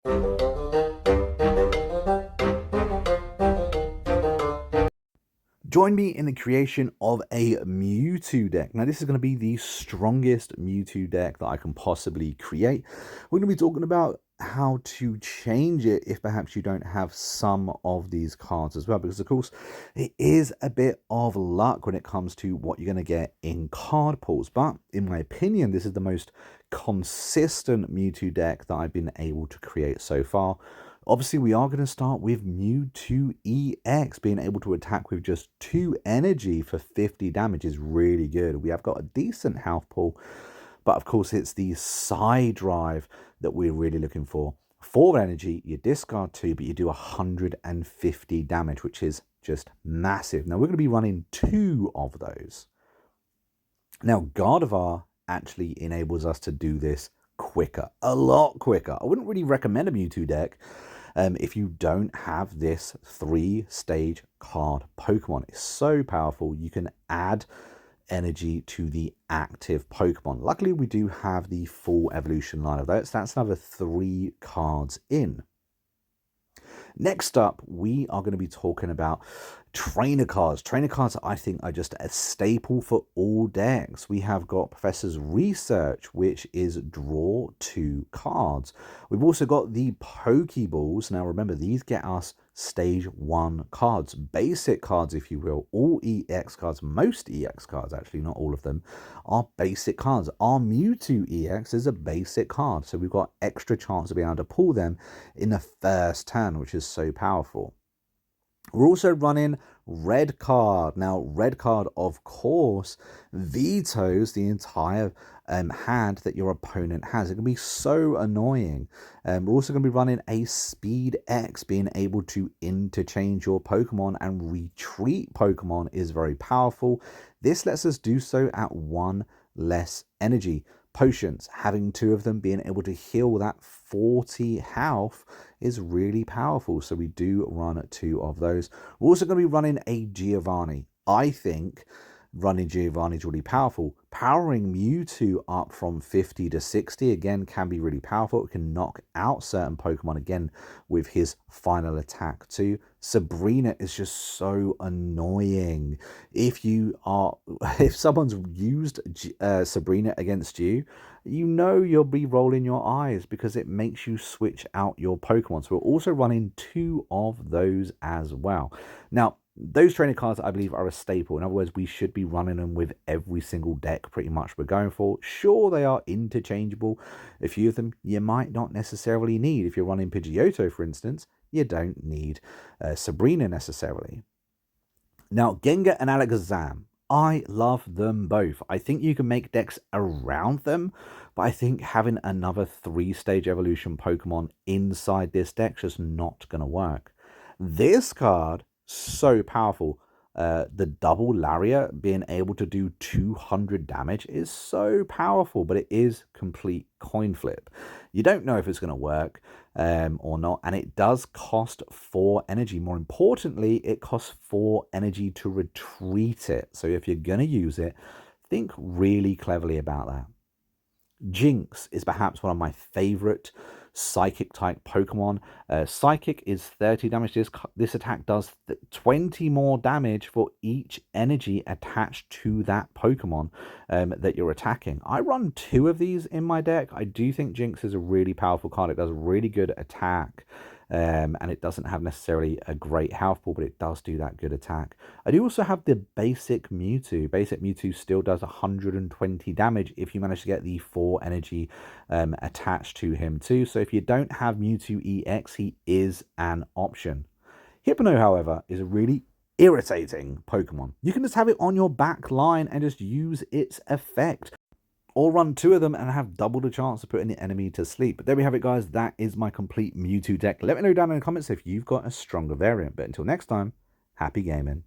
Join me in the creation of a Mewtwo deck. Now, this is going to be the strongest Mewtwo deck that I can possibly create. We're going to be talking about how to change it if perhaps you don't have some of these cards as well, because of course it is a bit of luck when it comes to what you're going to get in card pools. But in my opinion, this is the most consistent Mewtwo deck that I've been able to create so far. Obviously, we are going to start with Mewtwo EX. Being able to attack with just 2 energy for 50 damage is really good. We have got a decent health pool, but of course, it's the side drive that we're really looking for. 4 energy, you discard 2, but you do 150 damage, which is just massive. Now, we're going to be running 2 of those. Now, Gardevoir actually enables us to do this quicker, a lot quicker. I wouldn't really recommend a Mewtwo deck if you don't have this 3-stage card Pokemon. It's so powerful. You can add energy to the active Pokemon. Luckily, we do have the full evolution line of those. That's another 3 cards in. Next up, we are going to be talking about trainer cards. Trainer cards, I think, are just a staple for all decks. We have got Professor's Research, which is draw 2 cards. We've also got the Pokeballs. Now, remember, these get us stage 1 cards, basic cards, if you will. All EX cards, most EX cards, actually, not all of them, are basic cards. Our Mewtwo EX is a basic card, so we've got extra chance of being able to pull them in the first turn, which is so powerful. We're also running red card. Now, red card, of course, vetoes the entire hand that your opponent has. It can be so annoying. We're also going to be running a Speed X. Being able to interchange your Pokemon and retreat Pokemon is very powerful. This lets us do so at 1 less energy. Potions, having 2 of them, being able to heal that 40 health is really powerful. So we do run 2 of those. We're also going to be running a Giovanni. I think running Giovanni is really powerful. Powering Mewtwo up from 50 to 60, again, can be really powerful. It can knock out certain Pokemon, again, with his final attack too. Sabrina is just so annoying. If someone's used Sabrina against you, you know you'll be rolling your eyes because it makes you switch out your Pokemon. So we're also running 2 of those as well. Now, those trainer cards, I believe, are a staple. In other words, we should be running them with every single deck pretty much we're going for. Sure, they are interchangeable. A few of them you might not necessarily need. If you're running Pidgeotto, for instance, you don't need Sabrina necessarily. Now, Gengar and Alakazam, I love them both. I think you can make decks around them, but I think having another 3-stage evolution Pokemon inside this deck is just not going to work. This card, so powerful. The double Lariat being able to do 200 damage is so powerful, but it is complete coin flip. You don't know if it's going to work or not, and it does cost 4 energy. More importantly, it costs 4 energy to retreat it. So if you're going to use it, think really cleverly about that. Jinx is perhaps one of my favorite Psychic type Pokemon. Psychic is 30 damage. This attack does 20 more damage for each energy attached to that Pokemon that you're attacking. I run 2 of these in my deck. I do think Jinx is a really powerful card. It does really good attack. And it doesn't have necessarily a great health pool, but it does do that good attack. I do also have the basic Mewtwo. Basic Mewtwo still does 120 damage if you manage to get the 4 energy attached to him too. So if you don't have Mewtwo EX, he is an option. Hypno, however, is a really irritating Pokemon. You can just have it on your back line and just use its effect, or run 2 of them and have double the chance of putting the enemy to sleep. But there we have it, guys. That is my complete Mewtwo deck. Let me know down in the comments if you've got a stronger variant. But until next time, happy gaming.